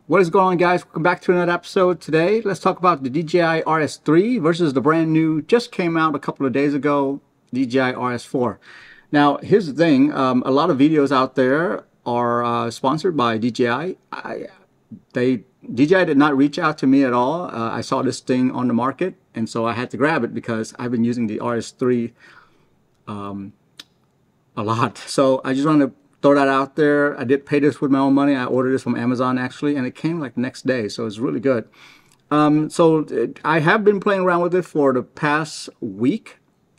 What is going on, guys? Welcome back to another episode. Today let's talk about the DJI RS3 versus the brand new, just came out a couple of days ago, DJI RS4. Now here's the thing, a lot of videos out there are sponsored by DJI. DJI did not reach out to me at all. I saw this thing on the market, and so I had to grab it because I've been using the RS3 a lot. So I just wanted to throw that out there. I did pay this with my own money. I ordered this from Amazon actually, and it came like next day, so it's really good. I have been playing around with it for the past week,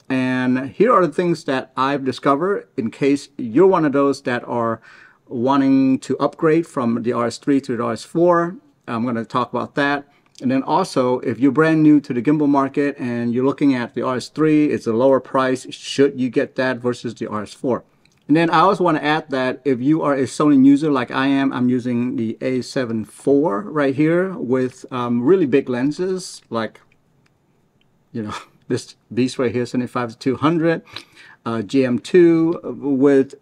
and here are the things that I've discovered in case you're one of those that are wanting to upgrade from the RS3 to the RS4. I'm going to talk about that. And then also, if you're brand new to the gimbal market and you're looking at the RS3, it's a lower price, should you get that versus the RS4? And then I also want to add that if you are a Sony user like I am, I'm using the A7 IV right here with really big lenses, like, you know, this beast right here, 75-200, GM2 with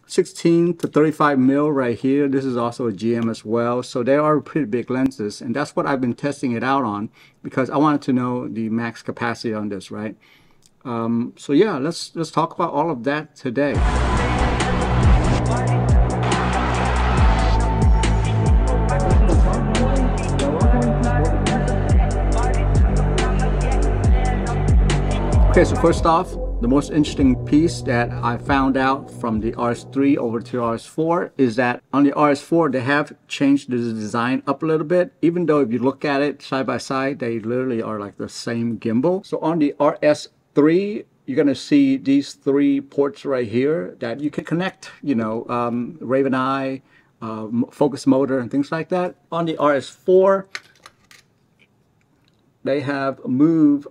16 to 35 mil right here. This is also a GM as well. So they are pretty big lenses, and that's what I've been testing it out on because I wanted to know the max capacity on this, right? So yeah, let's talk about all of that today. Okay, so first off, the most interesting piece that I found out from the RS3 over to RS4 is that on the RS4 they have changed the design up a little bit, even though if you look at it side by side, they literally are like the same gimbal. So on the RS3, you're going to see these three ports right here that you can connect, you know, Raven Eye, focus motor, and things like that. On the RS4, they have moved,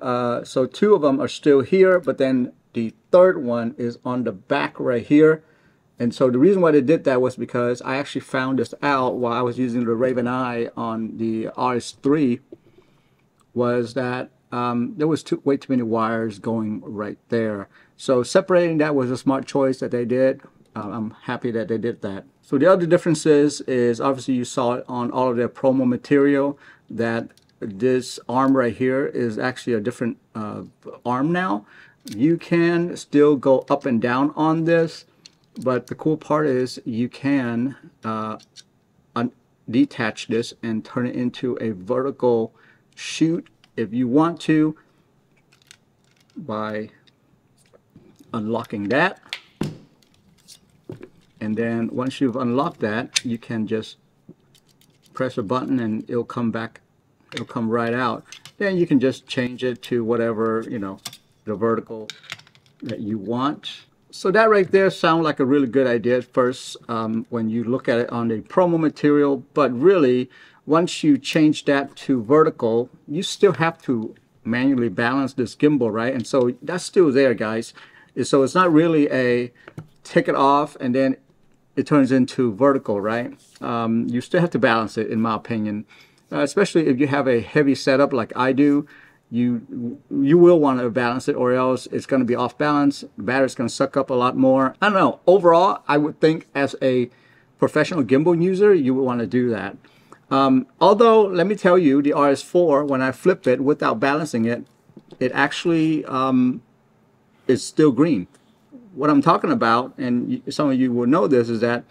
so two of them are still here, but then the third one is on the back right here. And so the reason why they did that was because I actually found this out while I was using the Raven Eye on the RS3, was that there was way too many wires going right there. So separating that was a smart choice that they did. I'm happy that they did that. So the other differences is obviously you saw it on all of their promo material that this arm right here is actually a different arm now. You can still go up and down on this, but the cool part is you can detach this and turn it into a vertical shoot if you want to by unlocking that. And then once you've unlocked that, you can just press a button and it'll come back, it'll come right out. Then you can just change it to whatever, you know, the vertical that you want. So that right there sounds like a really good idea at first when you look at it on the promo material, but really once you change that to vertical, you still have to manually balance this gimbal, right? And so that's still there, guys. So it's not really a take it off and then it turns into vertical, right? You still have to balance it, in my opinion. Especially if you have a heavy setup like I do, you will want to balance it, or else it's going to be off balance. The battery's going to suck up a lot more. I don't know. Overall, I would think as a professional gimbal user, you would want to do that. Although, let me tell you, the RS4, when I flip it without balancing it, it actually is still green. What I'm talking about, and some of you will know this, is that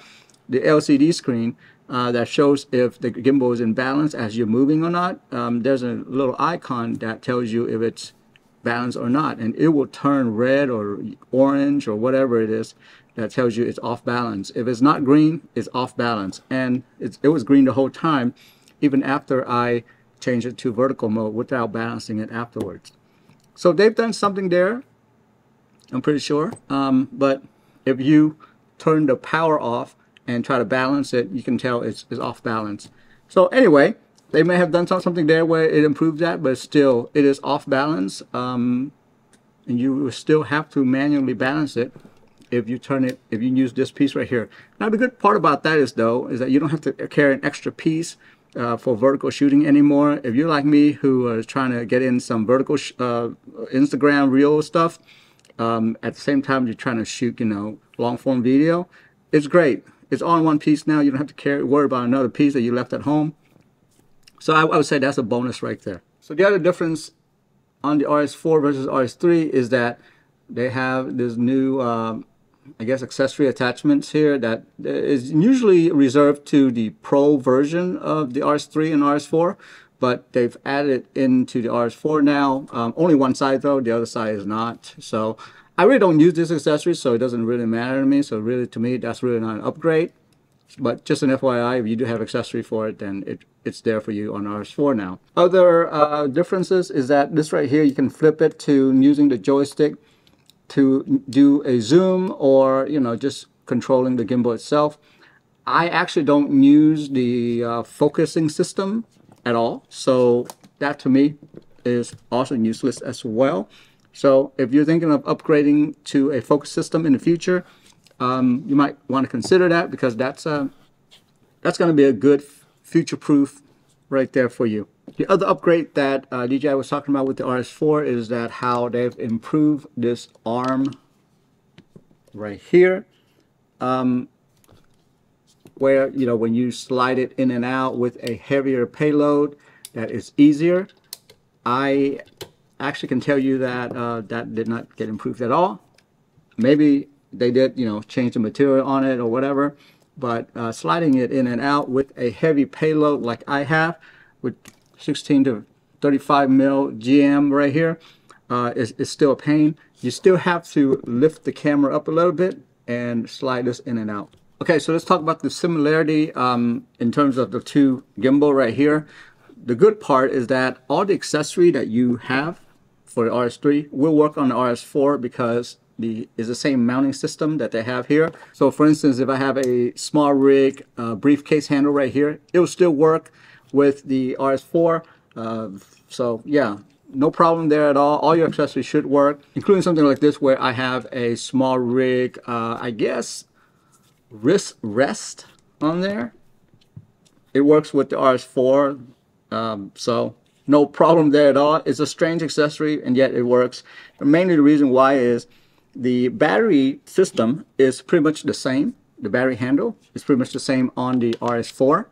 the LCD screen that shows if the gimbal is in balance as you're moving or not, there's a little icon that tells you if it's balanced or not, and it will turn red or orange or whatever it is that tells you it's off balance. If it's not green, it's off balance, and it was green the whole time, even after I changed it to vertical mode without balancing it afterwards. So they've done something there, I'm pretty sure, but if you turn the power off and try to balance it, you can tell it's off balance. So anyway, they may have done something there where it improved that, but still it is off balance, and you will still have to manually balance it if you turn it, if you use this piece right here. Now the good part about that is that you don't have to carry an extra piece for vertical shooting anymore. If you're like me, who is trying to get in some vertical Instagram reel stuff, at the same time you're trying to shoot, you know, long form video, it's great. It's all in one piece now. You don't have to worry about another piece that you left at home. So I would say that's a bonus right there. So the other difference on the RS4 versus RS3 is that they have this new, I guess, accessory attachments here that is usually reserved to the Pro version of the RS3 and RS4, but they've added into the RS4 now. Only one side though, the other side is not. So I really don't use this accessory, so it doesn't really matter to me. So really, to me, that's really not an upgrade. But just an FYI, if you do have accessory for it, then it's there for you on RS4 now. Other differences is that this right here, you can flip it to using the joystick to do a zoom, or just controlling the gimbal itself. I actually don't use the focusing system at all, so that to me is also useless as well. So if you're thinking of upgrading to a focus system in the future, you might want to consider that, because that's going to be a good future-proof right there for you. The other upgrade that DJI was talking about with the RS4 is that how they've improved this arm right here, where when you slide it in and out with a heavier payload, that is easier. I actually can tell you that that did not get improved at all. Maybe they did, change the material on it or whatever, but sliding it in and out with a heavy payload like I have, with 16 to 35 mil GM right here, is still a pain. You still have to lift the camera up a little bit and slide this in and out. Okay, so let's talk about the similarity in terms of the two gimbal right here. The good part is that all the accessory that you have for the RS3 will work on the RS4, because is the same mounting system that they have here. So for instance, if I have a small rig briefcase handle right here, it will still work with the RS4. So yeah, no problem there at all. All your accessories should work, including something like this where I have a small rig, I guess, wrist rest on there. It works with the RS4, so no problem there at all. It's a strange accessory, and yet it works. And mainly the reason why is the battery system is pretty much the same. The battery handle is pretty much the same on the RS4.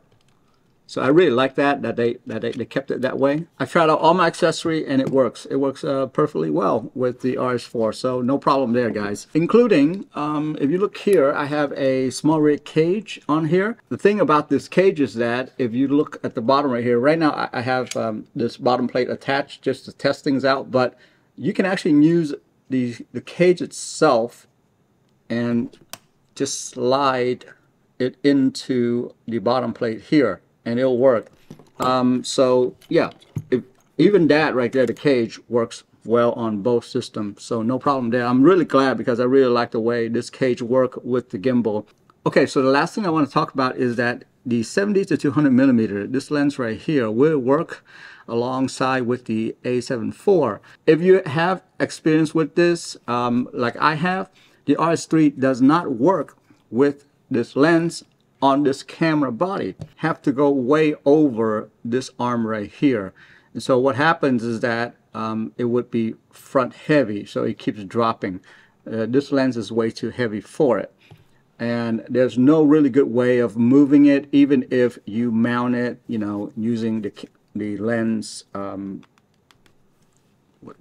So I really like that they kept it that way. I tried out all my accessory and it works. It works perfectly well with the RS4. So no problem there, guys. Including, if you look here, I have a small rig cage on here. The thing about this cage is that if you look at the bottom right here, right now I have this bottom plate attached just to test things out, but you can actually use the cage itself and just slide it into the bottom plate here, and it'll work. So yeah, even that right there, the cage works well on both systems, so no problem there. I'm really glad, because I really like the way this cage works with the gimbal. Okay, so the last thing I want to talk about is that the 70 to 200 millimeter, this lens right here, will work alongside with the A7 IV. If you have experience with this, like I have, the RS3 does not work with this lens on this camera body. Have to go way over this arm right here. And so what happens is that it would be front heavy, so it keeps dropping. This lens is way too heavy for it. And there's no really good way of moving it, even if you mount it, using the lens, what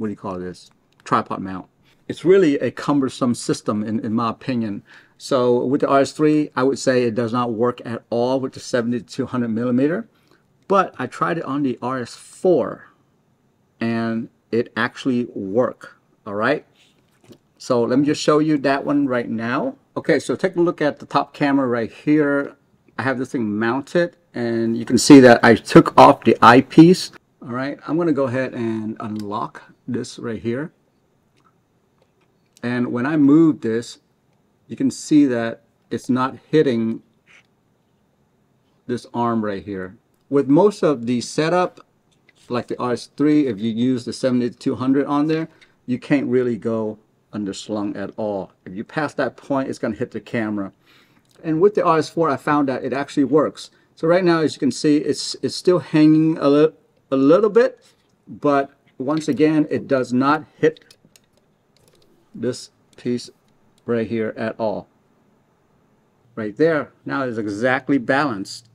do you call this? Tripod mount. It's really a cumbersome system in my opinion. So with the RS3, I would say it does not work at all with the 70 to 200 millimeter. But I tried it on the RS4 and it actually worked. All right. So let me just show you that one right now. Okay, so take a look at the top camera right here. I have this thing mounted, and you can see that I took off the eyepiece. All right, I'm going to go ahead and unlock this right here. And when I move this, you can see that it's not hitting this arm right here. With most of the setup, like the RS3, if you use the 70 to 200 on there, you can't really go underslung at all. If you pass that point, it's going to hit the camera. And with the RS4, I found that it actually works. So right now, as you can see, it's still hanging a little bit, but once again, it does not hit this piece right here at all. right there. Now it's exactly balanced.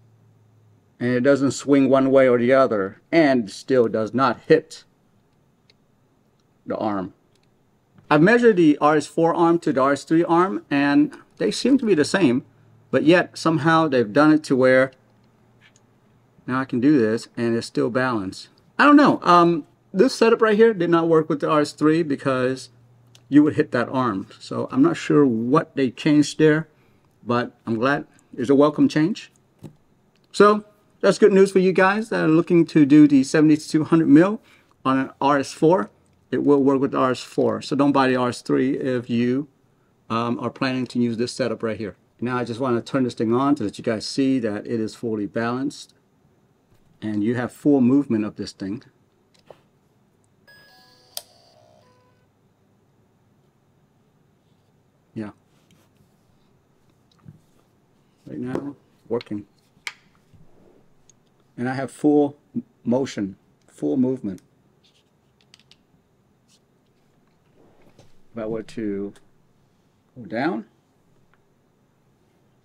And it doesn't swing one way or the other, and still does not hit the arm. I've measured the RS4 arm to the RS3 arm, and they seem to be the same, but yet somehow they've done it to where now I can do this and it's still balanced. I don't know. This setup right here did not work with the RS3 because you would hit that arm. So I'm not sure what they changed there, but I'm glad it's a welcome change. So that's good news for you guys that are looking to do the 70-200mm on an RS4. It will work with the RS4. So don't buy the RS3 if you are planning to use this setup right here. Now I just want to turn this thing on so that you guys see that it is fully balanced. And you have full movement of this thing. Yeah. Right now, working. And I have full motion, full movement. If I were to go down,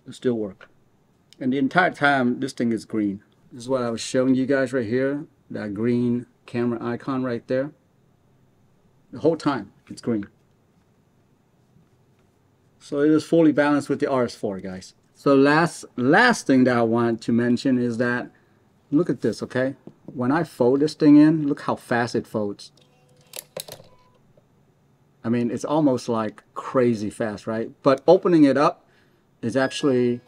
it'll still work. And the entire time, this thing is green. This is what I was showing you guys right here, that green camera icon right there. The whole time, it's green. So it is fully balanced with the RS4, guys. So last thing that I want to mention is that, look at this, okay? When I fold this thing in, look how fast it folds. I mean, it's almost like crazy fast, right? But opening it up is actually,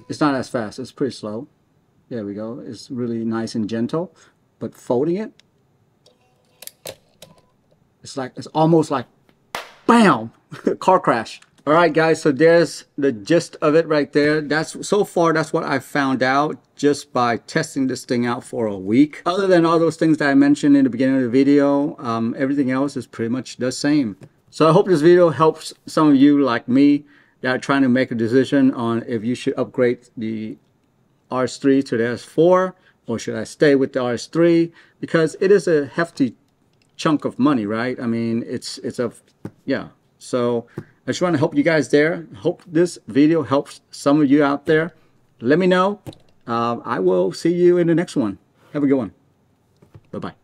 it's not as fast. It's pretty slow. There we go. It's really nice and gentle. But folding it, it's almost like, bam, car crash. All right, guys, so there's the gist of it right there. So far, that's what I found out just by testing this thing out for a week. Other than all those things that I mentioned in the beginning of the video, everything else is pretty much the same. So I hope this video helps some of you like me that are trying to make a decision on if you should upgrade the RS3 to the RS4 or should I stay with the RS3, because it is a hefty chunk of money, right? I mean, yeah. So I just want to help you guys there. Hope this video helps some of you out there. Let me know. I will see you in the next one. Have a good one. Bye-bye.